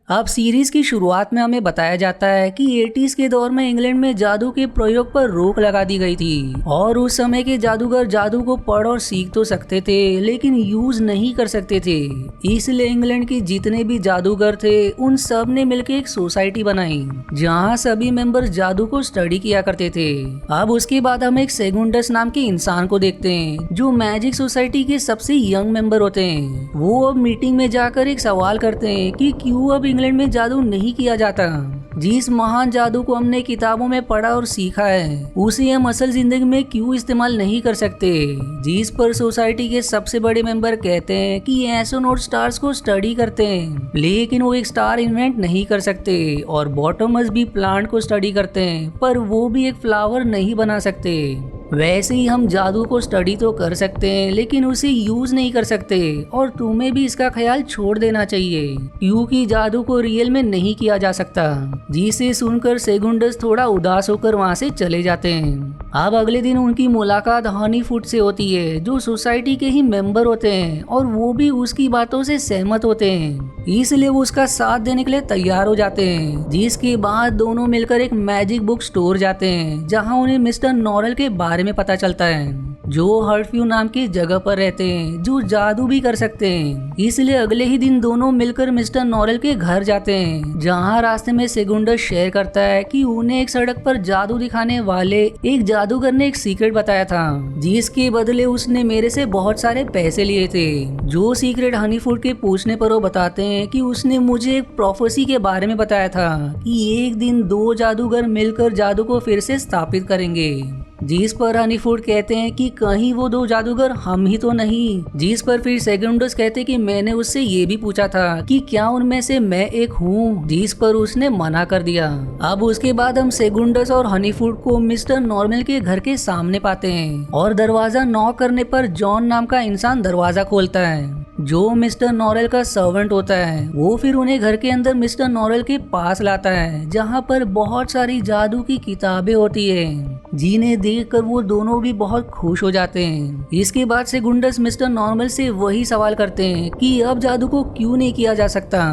अब सीरीज की शुरुआत में हमें बताया जाता है कि 80s के दौर में इंग्लैंड में जादू के प्रयोग पर रोक लगा दी गई थी और उस समय के जादूगर जादू को पढ़ और सीख तो सकते थे लेकिन यूज नहीं कर सकते थे। इसलिए इंग्लैंड के जितने भी जादूगर थे उन सब ने मिलकर एक सोसाइटी बनाई जहां सभी मेंबर्स जादू को स्टडी किया करते थे। अब उसके बाद हम एक सेगुंडस नाम के इंसान को देखते हैं जो मैजिक सोसाइटी के सबसे यंग मेंबर होते हैं। वो अब मीटिंग में जाकर एक सवाल करते हैं कि क्यों अब इंग्लैंड में जादू नहीं किया जाता। जिस महान जादू को हमने किताबों में पढ़ा और सीखा है उसे हम असल जिंदगी में क्यों इस्तेमाल नहीं कर सकते। जिस पर सोसाइटी के सबसे बड़े मेंबर कहते हैं कि एस्ट्रोनॉट स्टार्स को स्टडी करते हैं लेकिन वो एक स्टार इन्वेंट नहीं कर सकते और बॉटमस भी प्लांट को स्टडी करते हैं पर वो भी एक फ्लावर नहीं बना सकते। वैसे ही हम जादू को स्टडी तो कर सकते हैं लेकिन उसे यूज नहीं कर सकते और तुम्हें भी इसका ख्याल छोड़ देना चाहिए क्योंकि जादू को रियल में नहीं किया जा सकता। जिसे सुनकर सेगुंडस थोड़ा उदास होकर वहाँ से चले जाते हैं। अब अगले दिन उनकी मुलाकात हनी फूड से होती है जो सोसाइटी के ही मेंबर होते हैं और वो भी उसकी बातों से सहमत होते हैं इसलिए वो उसका साथ देने के लिए तैयार हो जाते हैं। जिसके बाद दोनों मिलकर एक मैजिक बुक स्टोर जाते हैं जहाँ उन्हें मिस्टर नॉरल के बारे में पता चलता है जो हर्टफ्यू नाम की जगह पर रहते हैं जो जादू भी कर सकते हैं। इसलिए अगले ही दिन दोनों मिलकर मिस्टर नॉरल के घर जाते हैं जहां रास्ते में सेगुंडस शेयर करता है कि उन्हें एक सड़क पर जादू दिखाने वाले एक जादूगर ने एक सीक्रेट बताया था जिसके बदले उसने मेरे से बहुत सारे पैसे लिए थे। जो सीक्रेट हनीफूड के पूछने पर वो बताते हैं कि उसने मुझे एक प्रोफेसी के बारे में बताया था कि एक दिन दो जादूगर मिलकर जादू को फिर से स्थापित करेंगे। जिस पर हनीफूड कहते हैं कि कहीं वो दो जादूगर हम ही तो नहीं। जिस पर फिर सेगुंडस कहते कि मैंने उससे ये भी पूछा था कि क्या उनमें से मैं एक हूँ, जिस पर उसने मना कर दिया। अब उसके बाद हम सेगुंडस और हनीफूड को मिस्टर नॉर्मल के घर के सामने पाते हैं और दरवाजा नॉक करने पर जॉन नाम का इंसान दरवाजा खोलता है जो मिस्टर नॉरल का सर्वेंट होता है। वो फिर उन्हें घर के अंदर मिस्टर नॉरल के पास लाता है जहाँ पर बहुत सारी जादू की किताबें होती है जिन्हें देखकर वो दोनों भी बहुत खुश हो जाते हैं। इसके बाद से गुंडस मिस्टर नॉर्मल से वही सवाल करते हैं कि अब जादू को क्यों नहीं किया जा सकता।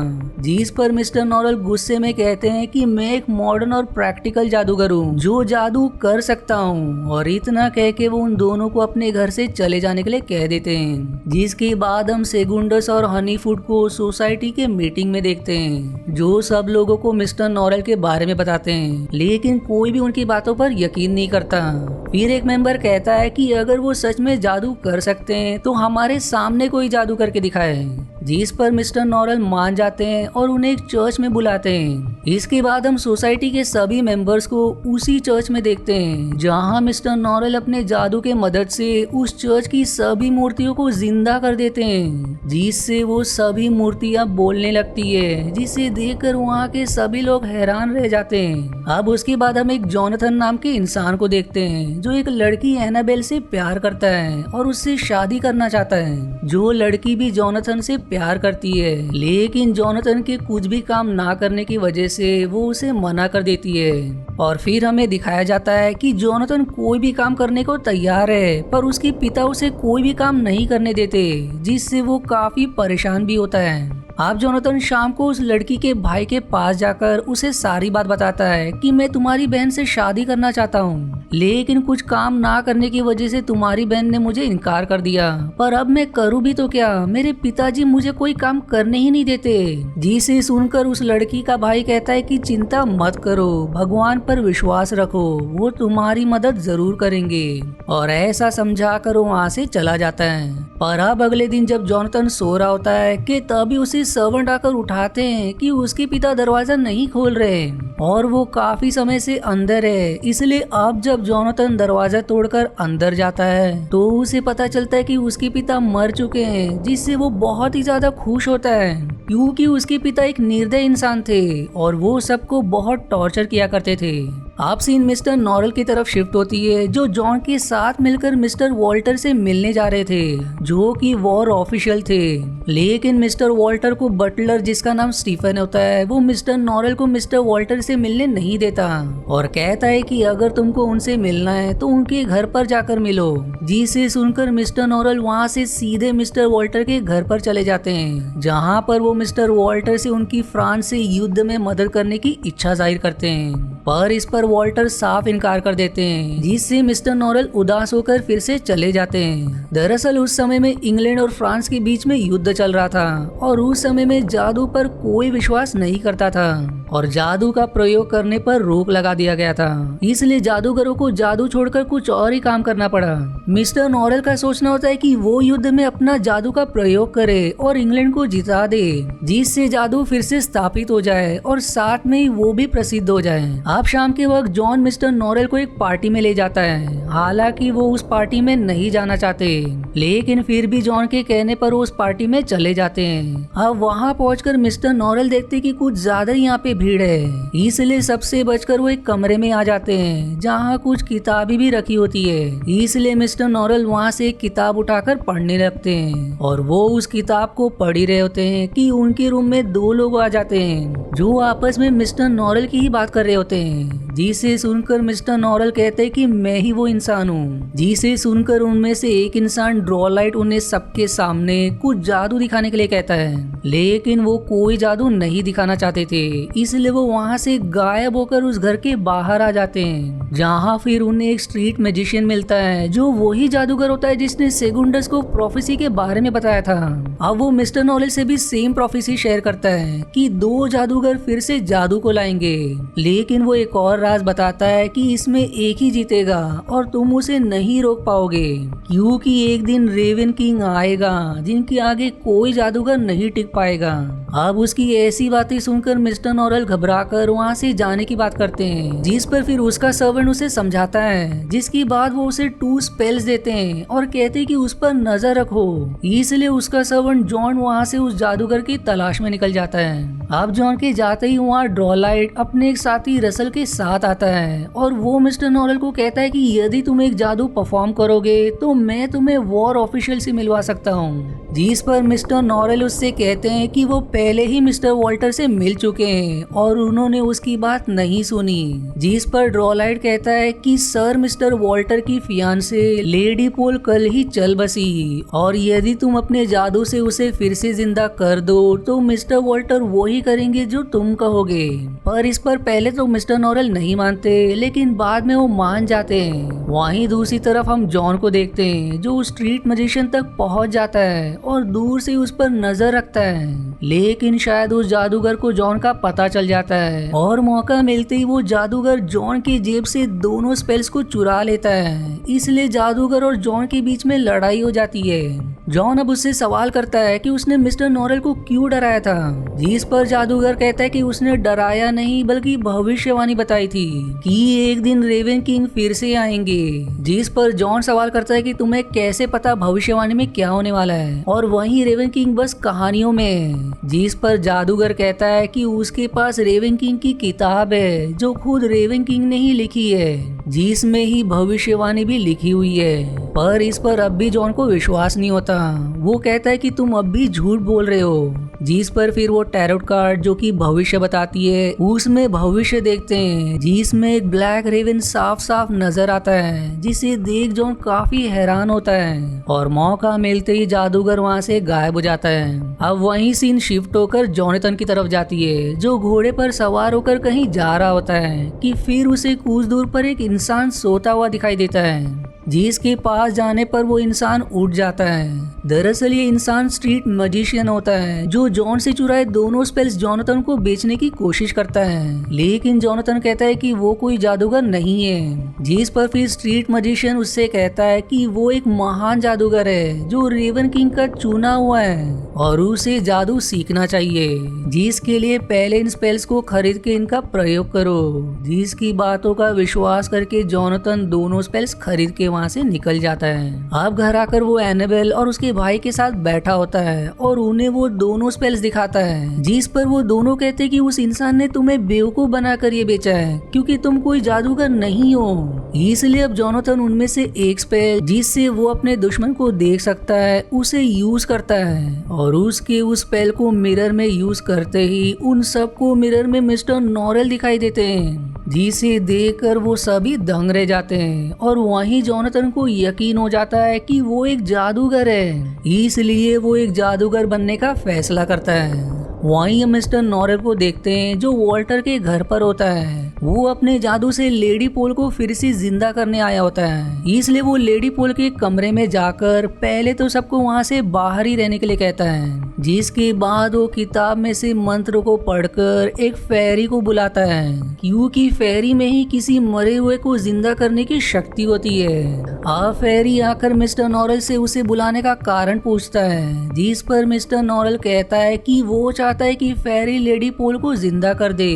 जिस पर मिस्टर नॉरल गुस्से में कहते हैं कि मैं एक मॉडर्न और प्रैक्टिकल जादूगर हूँ जो जादू कर सकता हूँ और इतना कह के वो उन दोनों को अपने घर से चले जाने के लिए कह देते हैं। जिसके बाद हम सेगुंडस और हनीफूड को सोसाइटी के मीटिंग में देखते हैं जो सब लोगों को मिस्टर नॉरल के बारे में बताते हैं लेकिन कोई भी उनकी बातों पर यकीन नहीं करता। फिर एक मेंबर कहता है कि अगर वो सच में जादू कर सकते हैं तो हमारे सामने कोई जादू करके दिखाए। जिस पर मिस्टर नॉरल मान जाते हैं और उन्हें एक चर्च में बुलाते हैं। इसके बाद हम सोसाइटी के सभी मेंबर्स को उसी चर्च में देखते हैं जहां मिस्टर नॉरल अपने जादू के मदद से उस चर्च की सभी मूर्तियों को जिंदा कर देते हैं जिससे वो सभी मूर्तियां बोलने लगती है जिसे देखकर वहाँ के सभी लोग हैरान रह जाते हैं। अब उसके बाद हम एक जोनाथन नाम के इंसान को देखते हैं जो एक लड़की एनाबेल से प्यार करता है और उससे शादी करना चाहता है। जो लड़की भी जोनाथन से प्यार करती है लेकिन जोनाथन के कुछ भी काम ना करने की वजह से वो उसे मना कर देती है। और फिर हमें दिखाया जाता है कि जोनाथन कोई भी काम करने को तैयार है पर उसके पिता उसे कोई भी काम नहीं करने देते जिससे वो काफी परेशान भी होता है। अब जोनाथन शाम को उस लड़की के भाई के पास जाकर उसे सारी बात बताता है कि मैं तुम्हारी बहन से शादी करना चाहता हूँ लेकिन कुछ काम ना करने की वजह से तुम्हारी बहन ने मुझे इनकार कर दिया पर अब मैं करूँ भी तो क्या, मेरे पिताजी मुझे कोई काम करने ही नहीं देते। जिसे सुनकर उस लड़की का भाई कहता है कि चिंता मत करो, भगवान पर विश्वास रखो, वो तुम्हारी मदद जरूर करेंगे और ऐसा समझा कर वहाँ से चला जाता है। पर अब अगले दिन जब जोनाथन सो रहा होता है कि तभी उसे सर्वेंट आकर उठाते हैं कि उसके पिता दरवाजा नहीं खोल रहे और वो काफी समय से अंदर है। इसलिए अब जब जोनाथन दरवाजा तोड़कर अंदर जाता है तो उसे पता चलता है कि उसके पिता मर चुके हैं जिससे वो बहुत ही ज्यादा खुश होता है क्योंकि उसके पिता एक निर्दयी इंसान थे और वो सबको बहुत टॉर्चर किया करते थे। आप सीन मिस्टर नॉरल की तरफ शिफ्ट होती है, जो जॉन के साथ मिलकर मिस्टर वॉल्टर से मिलने जा रहे थे, जो कि वॉर ऑफिशियल थे। लेकिन मिस्टर वॉल्टर को बटलर, जिसका नाम स्टीफन होता है, वो मिस्टर नॉरल को मिस्टर वॉल्टर से मिलने नहीं देता और कहता है कि अगर तुमको उनसे मिलना है तो उनके घर पर जाकर मिलो। जिसे सुनकर मिस्टर नॉरल वहाँ से सीधे मिस्टर वॉल्टर के घर पर चले जाते हैं, जहाँ पर वो मिस्टर वॉल्टर से उनकी फ्रांस से युद्ध में मदद करने की इच्छा जाहिर करते हैं, पर इस पर वॉल्टर साफ इनकार कर देते हैं, जिससे मिस्टर नॉरल उदास होकर फिर से चले जाते हैं। दरअसल उस समय में इंग्लैंड और फ्रांस के बीच में युद्ध चल रहा था और उस समय में जादू पर कोई विश्वास नहीं करता था और जादू का प्रयोग करने पर रोक लगा दिया गया था। इसलिए जादूगरों को जादू छोड़कर कुछ और ही काम करना पड़ा। मिस्टर नॉरल का सोचना होता है कि वो युद्ध में अपना जादू का प्रयोग करे और इंग्लैंड को जिता दे, जिससे जादू फिर से स्थापित हो जाए और साथ में ही वो भी प्रसिद्ध हो जाए। अब शाम के वक्त जॉन मिस्टर नॉरल को एक पार्टी में ले जाता है। हालांकि वो उस पार्टी में नहीं जाना चाहते, लेकिन फिर भी जॉन के कहने पर वो उस पार्टी में चले जाते हैं। अब वहाँ पहुंचकर मिस्टर नॉरल देखते कि कुछ ज्यादा यहाँ पे भीड़ है, इसलिए सबसे बचकर वो एक कमरे में आ जाते हैं जहाँ कुछ किताबें भी रखी होती है। इसलिए मिस्टर नॉरल वहाँ से एक किताब उठाकर पढ़ने लगते हैं और वो उस किताब को पढ़ ही रहे होते हैं कि उनके रूम में दो लोग आ जाते हैं जो आपस में मिस्टर नॉरल की ही बात कर रहे होते हैं। जिसे सुनकर मिस्टर नॉरल कहते हैं कि मैं ही वो इंसान हूँ। जिसे सुनकर उनमें से एक इंसान ड्रॉलाइट उन्हें सबके सामने कुछ जादू दिखाने के लिए कहता है, लेकिन वो कोई जादू नहीं दिखाना चाहते थे, इसलिए वो वहाँ से गायब होकर उस घर के बाहर आ जाते हैं, जहाँ फिर उन्हें एक स्ट्रीट मैजिशियन मिलता है जो वही जादूगर होता है जिसने सेगुंडस को प्रोफेसी के बारे में बताया था। अब वो मिस्टर नॉरल से भी सेम प्रोफेसी शेयर करता है कि दो जादूगर फिर से जादू को लाएंगे, लेकिन वो एक और राज बताता है कि इसमें एक ही जीतेगा और तुम उसे नहीं रोक पाओगे, क्योंकि एक दिन रेवन किंग आएगा जिनके आगे कोई जादूगर नहीं टिक पाएगा। अब उसकी ऐसी बातें सुनकर मिस्टर नॉरल घबराकर वहाँ से जाने की बात करते हैं, जिस पर फिर उसका सर्वेंट उसे समझाता है, जिसके बाद वो उसे 2 स्पेल्स देते हैं और कहते हैं कि उस पर नजर रखो। इसलिए उसका सर्वेंट जॉन वहाँ से उस जादूगर की तलाश में निकल जाता है। अब जॉन के जाते ही वहाँ ड्रॉलाइट अपने एक साथी रसल के साथ आता है और वो मिस्टर नॉरल को कहता है कि यदि तुम एक जादू परफॉर्म करोगे तो मैं तुम्हें वॉर ऑफिशियल से मिलवा सकता हूँ। जिस पर मिस्टर नॉरल उससे कहते हैं कि वो पहले ही मिस्टर वॉल्टर से मिल चुके हैं और उन्होंने उसकी बात नहीं सुनी। जिस पर ड्रॉलाइट कहता है कि सर, मिस्टर वॉल्टर की फियांसे लेडी पोल कल ही चल बसी और यदि तुम अपने जादू से उसे फिर से जिंदा कर दो तो मिस्टर वॉल्टर वही करेंगे जो तुम कहोगे। पर इस पर पहले तो मिस्टर नॉरल नहीं मानते, लेकिन बाद में वो मान जाते हैं। वहीं दूसरी तरफ हम जॉन को देखते हैं जो स्ट्रीट मैजिशियन तक पहुंच जाता है और दूर से उस पर नजर रखता है, लेकिन शायद उस जादूगर को जॉन का पता चल जाता है और मौका मिलते ही वो जादूगर जॉन की जेब से दोनों स्पेल्स को चुरा लेता है। इसलिए जादूगर और जॉन के बीच में लड़ाई हो जाती है। जॉन अब उससे सवाल करता है कि उसने मिस्टर नॉरल को क्यों डराया था, जिस पर जादूगर कहता है कि उसने डराया नहीं बल्कि भविष्यवाणी बताई थी कि एक दिन रेवन किंग फिर से आएंगे। जिस पर जॉन सवाल करता है कि तुम्हें कैसे पता भविष्यवाणी में क्या होने वाला है, और वहीं रेवन किंग बस कहानियों में है। जिस पर जादूगर कहता है कि उसके पास रेवन किंग की किताब है जो खुद रेवन किंग ने ही लिखी है, जिसमें ही भविष्यवाणी भी लिखी हुई है। पर इस पर अब भी जॉन को विश्वास नहीं होता। वो कहता है कि तुम अब भी झूठ बोल रहे हो। जिस पर फिर वो टैरोट कार्ड जो कि भविष्य बताती है उसमें भविष्य देखते हैं, जिसमें एक ब्लैक रेवन साफ साफ नजर आता है, जिसे देख जॉन काफी हैरान होता है और मौका मिलते ही जादूगर वहाँ से गायब हो जाता है। अब वही सीन शिफ्ट होकर जोनाथन की तरफ जाती है, जो घोड़े पर सवार होकर कहीं जा रहा होता है कि फिर उसे कुछ दूर पर एक इंसान सोता हुआ दिखाई देता है, जिसके पास जाने पर वो इंसान उठ जाता है। दरअसल ये इंसान स्ट्रीट मैजिशियन होता है जो जॉन से चुराए दोनों स्पेल्स जोनाथन को बेचने की कोशिश करता है, लेकिन जोनाथन कहता है कि वो कोई जादूगर नहीं है। जिस पर फिर स्ट्रीट मैजिशियन उससे कहता है कि वो एक महान जादूगर है जो रेवन किंग का चुना हुआ है और उसे जादू सीखना चाहिए, जिसके लिए पहले इन स्पेल्स को खरीद के इनका प्रयोग करो। जिसकी बातों का विश्वास करके जोनाथन दोनों स्पेल्स खरीद के वहाँ से निकल जाता है। अब घर आकर वो एनाबेल और उसके भाई के साथ बैठा होता है और उन्हें वो दोनों स्पेल्स दिखाता है, जिस पर वो दोनों कहते हैं कि उस इंसान ने तुम्हें बेवकूफ बनाकर ये बेचा है क्योंकि तुम कोई जादूगर नहीं हो। इसलिए अब जोनाथन उनमें से एक स्पेल जिससे वो अपने दुश्मन को देख सकता है उसे यूज करता है और उसके उस स्पेल को मिरर में यूज करते ही उन सबको मिरर में मिस्टर नॉरेल दिखाई देते हैं, जिसे देखकर वो सभी दंग रह जाते हैं और वहीं जोनाथन को यकीन हो जाता है कि वो एक जादूगर है, इसलिए वो एक जादूगर बनने का फैसला करता है। वहीं हम मिस्टर नॉरेल को देखते हैं जो वॉल्टर के घर पर होता है। वो अपने जादू से लेडी पोल को फिर से जिंदा करने आया होता है, इसलिए वो लेडी पोल के कमरे में जाकर पहले तो सबको वहाँ से बाहर ही रहने के लिए कहता है, जिसके बाद वो किताब में से मंत्र को पढ़कर एक फेरी को बुलाता है, क्योंकि फेरी में ही किसी मरे हुए को जिंदा करने की शक्ति होती है। फेरी आकर मिस्टर नॉरेल से उसे बुलाने का कारण पूछता है, जिस पर मिस्टर नॉरेल कहता है कि वो चाहता है कि फेरी लेडी पोल को जिंदा कर दे,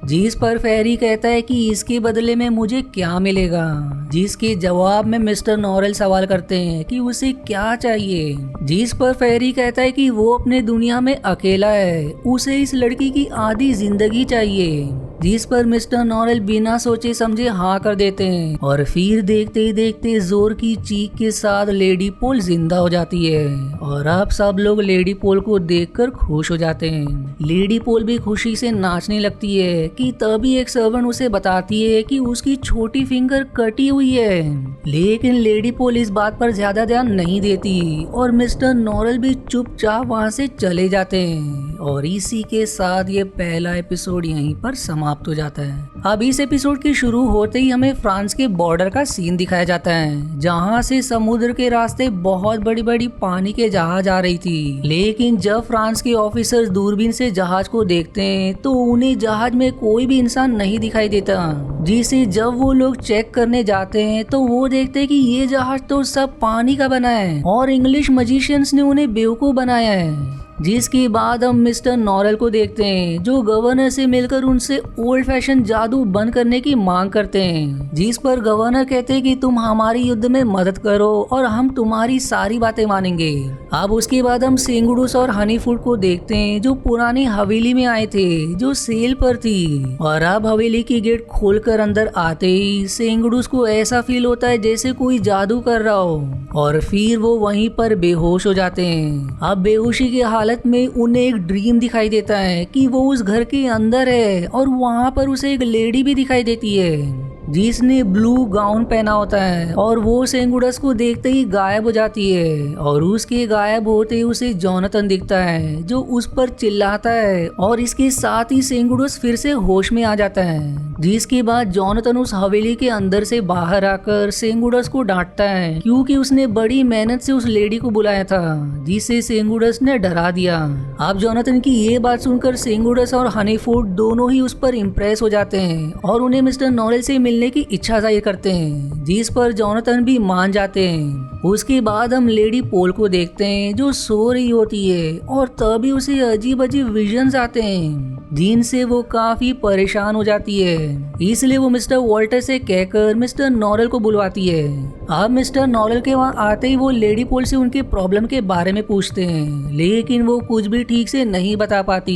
जिस पर फेरी कहता है कि इसके बदले में मुझे क्या मिलेगा, जिसके जवाब में मिस्टर नॉरेल सवाल करते हैं कि उसे क्या चाहिए, जिस पर फेरी कहता है कि वो अपने दुनिया में अकेला है, उसे इस लड़की की आधी जिंदगी चाहिए, जिस पर मिस्टर नॉरेल बिना सोचे समझे हाँ कर देते हैं और फिर देखते ही देखते जोर की चीख के साथ लेडी पोल जिंदा हो जाती है और अब सब लोग लेडी पोल को देखकर खुश हो जाते हैं। लेडी पोल भी खुशी से नाचने लगती है कि तभी एक सर्वेंट उसे बताती है कि उसकी छोटी फिंगर कटी हुई है, लेकिन लेडी पोल इस बात पर ज्यादा ध्यान नहीं देती और मिस्टर नॉरेल भी चुपचाप वहाँ से चले जाते हैं और इसी के साथ ये पहला एपिसोड यहीं पर समाप्त हो जाता है। अब इस एपिसोड के शुरू होते ही हमें फ्रांस के बॉर्डर का सीन दिखाया जाता है, जहाँ से समुद्र के रास्ते बहुत बड़ी बड़ी पानी के जहाज आ रही थी, लेकिन जब फ्रांस के ऑफिसर्स दूरबीन से जहाज को देखते हैं तो उन्हें जहाज में कोई भी इंसान नहीं दिखाई देता, जिसे जब वो लोग चेक करने जाते हैं तो वो देखते हैं कि ये जहाज तो सब पानी का बना है और इंग्लिश मजिशियंस ने उन्हें बेवकूफ बनाया है। जिसके बाद हम मिस्टर नॉरेल को देखते हैं जो गवर्नर से मिलकर उनसे ओल्ड फैशन जादू बंद करने की मांग करते हैं, जिस पर गवर्नर कहते हैं कि तुम हमारी युद्ध में मदद करो और हम तुम्हारी सारी बातें मानेंगे। अब उसके बाद हम सेंगुडूस और हनीफूड को देखते हैं जो पुरानी हवेली में आए थे जो सेल पर थी, और अब हवेली की गेट खोलकर अंदर आते ही सेंगुडूस को ऐसा फील होता है जैसे कोई जादू कर रहा हो और फिर वो वहीं पर बेहोश हो जाते हैं। अब बेहोशी की हालत में उन्हें एक ड्रीम दिखाई देता है कि वो उस घर के अंदर है और वहाँ पर उसे एक लेडी भी दिखाई देती है जिसने ब्लू गाउन पहना होता है और वो सेंगुडस को देखते ही गायब हो जाती है और उसके गायब होते ही उसे जोनाथन दिखता है जो उस पर चिल्लाता है और इसके साथ ही सेंगुडस फिर से होश में आ जाता है, जिसके बाद जोनाथन उस हवेली के अंदर से बाहर आकर सेंगुडस को डांटता है क्योंकि उसने बड़ी मेहनत से उस लेडी को बुलाया था जिसे सेंगुडस ने डरा दिया। अब जोनाथन की ये बात सुनकर सेंगुडस और हनीफूड दोनों ही उस पर इम्प्रेस हो जाते हैं और उन्हें मिस्टर नॉरेल से मिलने की इच्छा जाहिर करते हैं, जिस पर जोनाथन भी मान जाते हैं। उसके बाद हम लेडी पोल को देखते हैं जो सो रही होती है और तभी उसे अजीब अजीब विजन्स आते हैं जिनसे वो काफी परेशान हो जाती है, इसलिए वो मिस्टर वॉल्टर से कहकर मिस्टर नॉरेल को बुलवाती है। अब मिस्टर नॉरेल के वहाँ आते ही वो लेडी पोल से उनके प्रॉब्लम के बारे में पूछते हैं, लेकिन वो कुछ भी ठीक से नहीं बता पाती,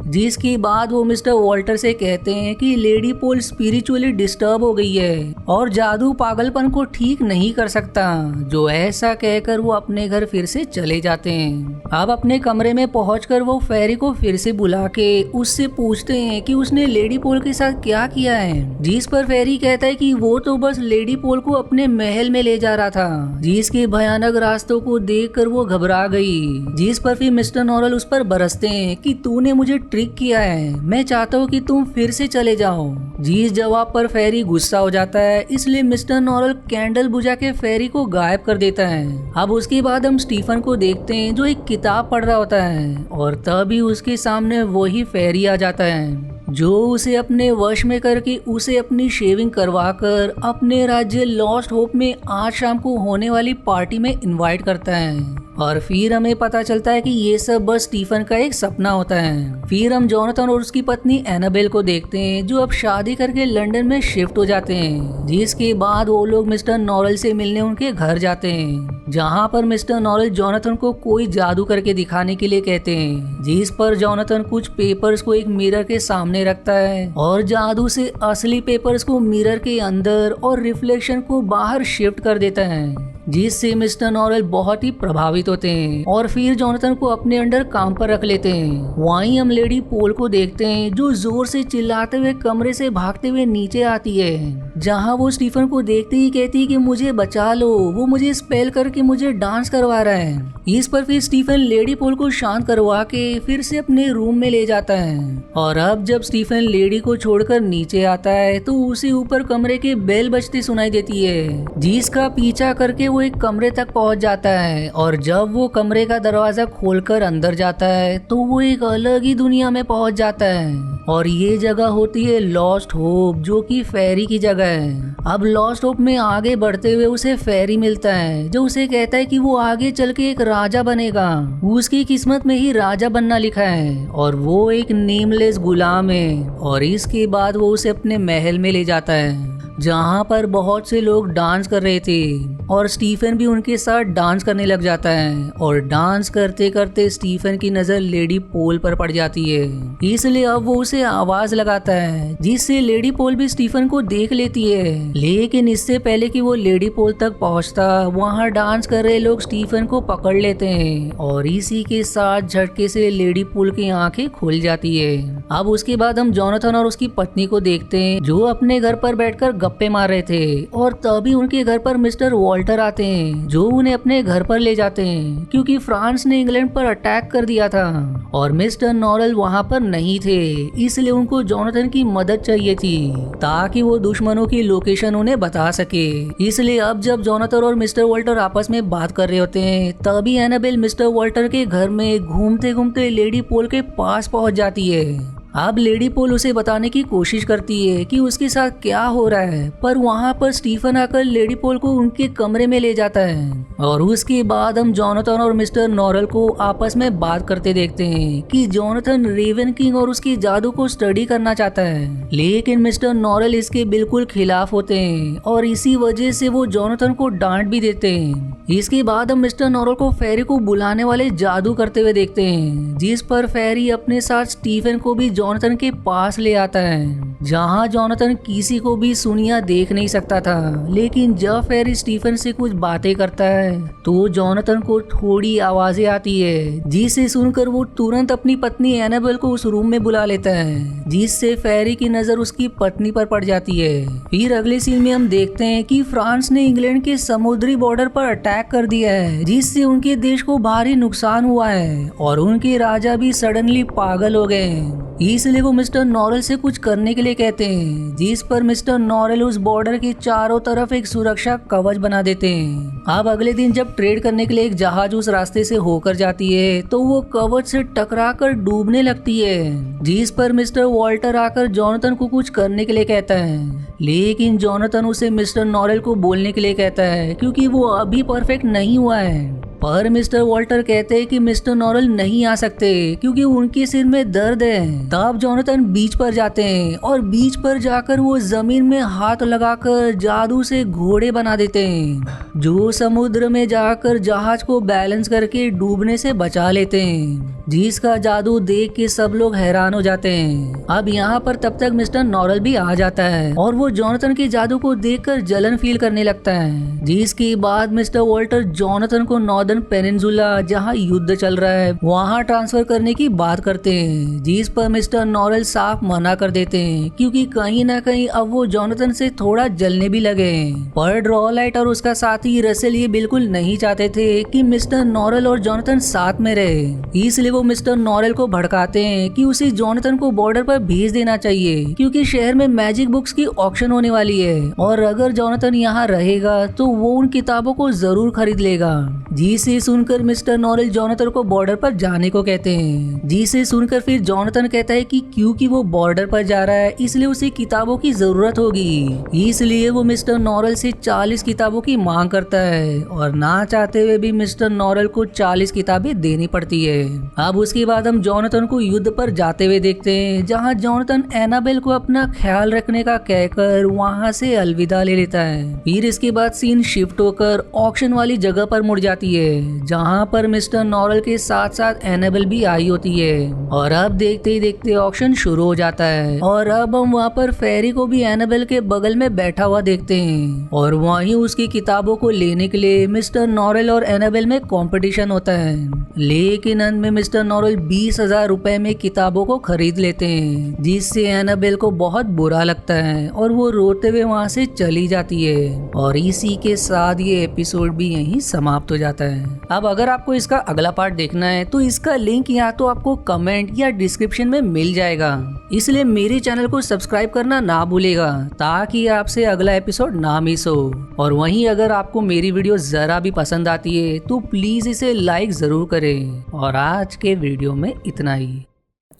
जिसके बाद वो मिस्टर वॉल्टर से कहते हैं कि लेडी पोल स्पिरिचुअली डिस्टर्ब हो गई है और जादू पागलपन को ठीक नहीं कर सकता, जो ऐसा कहकर वो अपने घर फिर से चले जाते हैं। अब अपने कमरे में पहुंचकर वो फेरी को फिर से बुला के उससे पूछते हैं कि उसने लेडी पोल के साथ क्या किया है, जिस पर फेरी कहता है कि वो तो बस लेडी पोल को अपने महल में ले जा रहा था, जिसके भयानक रास्तों को देखकर वो घबरा गई, जिस पर फिर मिस्टर नॉरेल उस पर बरसते हैं कि तूने मुझे ट्रिक किया है, मैं चाहता हूँ कि तुम फिर से चले जाओ। जिस जवाब पर फेरी गुस्सा हो जाता है, इसलिए मिस्टर नॉरेल कैंडल बुझा के फेरी को गायब कर देता है। अब उसके बाद हम स्टीफन को देखते हैं जो एक किताब पढ़ रहा होता है और तभी उसके सामने वही फेरी आ जाता है जो उसे अपने वश में करके उसे अपनी शेविंग करवाकर अपने राज्य लॉस्ट होप में आज शाम को होने वाली पार्टी में इनवाइट करता है। और फिर हमें पता चलता है कि ये सब बस स्टीफन का एक सपना होता है। फिर हम जोनाथन और उसकी पत्नी एनाबेल को देखते हैं जो अब शादी करके लंदन में शिफ्ट हो जाते हैं, जिसके बाद वो लोग मिस्टर नॉरेल से मिलने उनके घर जाते हैं, जहाँ पर मिस्टर नॉरेल जोनाथन को कोई जादू करके दिखाने के लिए कहते हैं, जिस पर जोनाथन कुछ पेपर्स को एक मिरर के सामने रखता है और जादू से असली पेपर्स को मिरर के अंदर और रिफ्लेक्शन को बाहर शिफ्ट कर देता है, जिससे मिस्टर नॉरेल बहुत ही प्रभावित होते हैं और फिर जोनाथन को अपने अंडर काम पर रख लेते हैं। वहीं हम लेडी पोल को देखते हैं जो जोर से चिल्लाते हुए कमरे से भागते हुए नीचे आती है, जहां वो स्टीफन को देखते ही कहती है कि मुझे बचा लो, वो मुझे स्पेल करके मुझे डांस करवा रहा है। इस पर फिर स्टीफन लेडी पोल को शांत करवा के फिर से अपने रूम में ले जाता है। और अब जब स्टीफन लेडी को छोड़कर नीचे आता है तो उसे ऊपर कमरे के बेल बजती सुनाई देती है, जिसका पीछा करके वो एक कमरे तक पहुंच जाता है। और जब वो कमरे का दरवाजा खोलकर अंदर जाता है तो वो एक अलग ही दुनिया में पहुंच जाता है और ये जगह होती है लॉस्ट होप, जो कि फेरी की जगह है। अब लॉस्ट होप में आगे बढ़ते हुए उसे फेरी मिलता है जो उसे कहता है कि वो आगे चल के एक राजा बनेगा, उसकी किस्मत में ही राजा बनना लिखा है और वो एक नेमलेस गुलाम है। और इसके बाद वो उसे अपने महल में ले जाता है जहाँ पर बहुत से लोग डांस कर रहे थे और स्टीफन भी उनके साथ डांस करने लग जाता है। और डांस करते करते स्टीफन की नजर लेडी पोल पर पड़ जाती है, इसलिए अब वो उसे आवाज लगाता है जिससे लेडी पोल भी स्टीफन को देख लेती है। लेकिन इससे पहले कि वो लेडी पोल तक पहुंचता, वहाँ डांस कर रहे लोग स्टीफन को पकड़ लेते हैं और इसी के साथ झटके से लेडी पोल की आंखें खुल जाती है। अब उसके बाद हम जोनाथन और उसकी पत्नी को देखते हैं जो अपने घर पर बैठकर गप्पे मार रहे थे और तभी उनके घर पर मिस्टर वॉल्टर आते हैं जो उन्हें अपने घर पर ले जाते हैं क्योंकि फ्रांस ने इंग्लैंड पर अटैक कर दिया था और मिस्टर नॉरेल वहां पर नहीं थे, इसलिए उनको जोनाथन की मदद चाहिए थी ताकि वो दुश्मनों की लोकेशन उन्हें बता सके। इसलिए अब जब जोनाथन और मिस्टर वॉल्टर आपस में बात कर रहे होते हैं तभी एनाबेल मिस्टर वॉल्टर के घर में घूमते घूमते लेडी पोल के पास पहुंच जाती है। अब लेडी पोल उसे बताने की कोशिश करती है कि उसके साथ क्या हो रहा है, पर वहाँ पर स्टीफन आकर लेडी पोल को उनके कमरे में ले जाता है। और उसके बाद हम जोनाथन और मिस्टर नॉरेल को आपस में बात करते देखते हैं कि जोनाथन रेवन किंग और उसकी जादू को स्टडी करना चाहता है, लेकिन मिस्टर नॉरेल इसके बिल्कुल खिलाफ होते हैं और इसी वजह से वो जोनाथन को डांट भी देते हैं। इसके बाद हम मिस्टर नॉरेल को फेरी को बुलाने वाले जादू करते हुए देखते हैं, जिस पर फेरी अपने साथ स्टीफन को भी जोनाथन के पास ले आता है, जहां जोनाथन किसी को भी सुनिया देख नहीं सकता था। लेकिन जब फेरी स्टीफन से कुछ बातें करता है तो जोनाथन को थोड़ी आवाजें आती है, जिसे सुनकर वो तुरंत अपनी पत्नी एनाबेल को उस रूम में बुला लेता है, जिससे फेरी की नजर उसकी पत्नी पर पड़ जाती है। फिर अगले सीन में हम देखते हैं कि फ्रांस ने इंग्लैंड के समुद्री बॉर्डर पर अटैक कर दिया है, जिससे उनके देश को भारी नुकसान हुआ है और उनके राजा भी सडनली पागल हो गए हैं। इसलिए वो मिस्टर नॉरेल से कुछ करने के लिए कहते हैं, जिस पर मिस्टर नॉरेल उस बॉर्डर के चारों तरफ एक सुरक्षा कवच बना देते हैं। अब अगले दिन जब ट्रेड करने के लिए एक जहाज उस रास्ते से होकर जाती है तो वो कवच से टकराकर डूबने लगती है, जिस पर मिस्टर वॉल्टर आकर जोनाथन को कुछ करने के लिए कहता है। लेकिन जोनाथन उसे मिस्टर नॉरेल को बोलने के लिए कहता है क्योंकि वो अभी परफेक्ट नहीं हुआ है, पर मिस्टर वॉल्टर कहते हैं कि मिस्टर नॉरेल नहीं आ सकते क्योंकि उनके सिर में दर्द है। तब जोनाथन बीच पर जाते हैं और बीच पर जाकर वो जमीन में हाथ लगाकर जादू से घोड़े बना देते हैं जो समुद्र में जाकर जहाज को बैलेंस करके डूबने से बचा लेते हैं, जिसका जादू देख के सब लोग हैरान हो जाते हैं। अब यहाँ पर तब तक मिस्टर नॉरेल भी आ जाता है और वो जोनाथन के जादू को देखकर जलन फील करने लगता है, जिसके बाद मिस्टर वॉल्टर जोनाथन को नॉर्दर्न पेनिनसुला जहाँ युद्ध चल रहा है वहाँ ट्रांसफर करने की बात करते हैं, जिस पर मिस्टर नॉरेल साफ मना कर देते हैं क्योंकि कहीं ना कहीं अब वो जोनाथन से थोड़ा जलने भी लगे हैं। पर ड्रॉलाइट और उसका साथी रसेल ये बिल्कुल नहीं चाहते थे कि मिस्टर नॉरेल और जोनाथन साथ में रहे, इसलिए वो मिस्टर नॉरेल को भड़काते हैं कि उसे जोनाथन को बॉर्डर पर भेज देना चाहिए क्योंकि शहर में मैजिक बुक्स की ऑक्शन होने वाली है और अगर जोनाथन यहाँ रहेगा तो वो उन किताबों को जरूर खरीद लेगा, जिस जिसे सुनकर मिस्टर नॉरेल जॉनथन को बॉर्डर पर जाने को कहते हैं, जिसे सुनकर फिर जॉनथन कहता है कि क्योंकि वो बॉर्डर पर जा रहा है इसलिए उसे किताबों की जरूरत होगी। इसलिए वो मिस्टर नॉरेल से 40 किताबों की मांग करता है और ना चाहते हुए भी मिस्टर नॉरेल को 40 किताबें देनी पड़ती है। अब उसके बाद हम जॉनथन को युद्ध पर जाते हुए देखते हैं, जहाँ जॉनथन एनाबेल को अपना ख्याल रखने का कहकर वहाँ से अलविदा ले लेता है। फिर इसके बाद सीन शिफ्ट होकर ऑक्शन वाली जगह पर मुड़ जाती है, जहाँ पर मिस्टर नॉरेल के साथ साथ एनाबेल भी आई होती है। और अब देखते ही देखते ऑक्शन शुरू हो जाता है और अब हम वहाँ पर फेरी को भी एनाबेल के बगल में बैठा हुआ देखते हैं और वहीं उसकी किताबों को लेने के लिए मिस्टर नॉरेल और एनाबेल में कंपटीशन होता है। लेकिन अंत में मिस्टर नॉरेल 20,000 रुपए में किताबों को खरीद लेते हैं, जिससे एनाबेल को बहुत बुरा लगता है और वो रोते हुए वहाँ से चली जाती है। और इसी के साथ ये एपिसोड भी यहीं समाप्त हो जाता है। अब अगर आपको इसका अगला पार्ट देखना है तो इसका लिंक या तो आपको कमेंट या डिस्क्रिप्शन में मिल जाएगा, इसलिए मेरे चैनल को सब्सक्राइब करना ना भूलेगा ताकि आपसे अगला एपिसोड ना मिस हो। और वहीं अगर आपको मेरी वीडियो जरा भी पसंद आती है तो प्लीज इसे लाइक जरूर करें। और आज के वीडियो में इतना ही।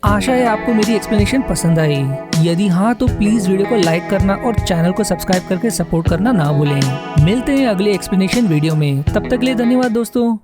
आशा है आपको मेरी एक्सप्लेनेशन पसंद आई। यदि हाँ तो प्लीज वीडियो को लाइक करना और चैनल को सब्सक्राइब करके सपोर्ट करना ना भूलें। मिलते हैं अगले एक्सप्लेनेशन वीडियो में, तब तक के लिए धन्यवाद दोस्तों।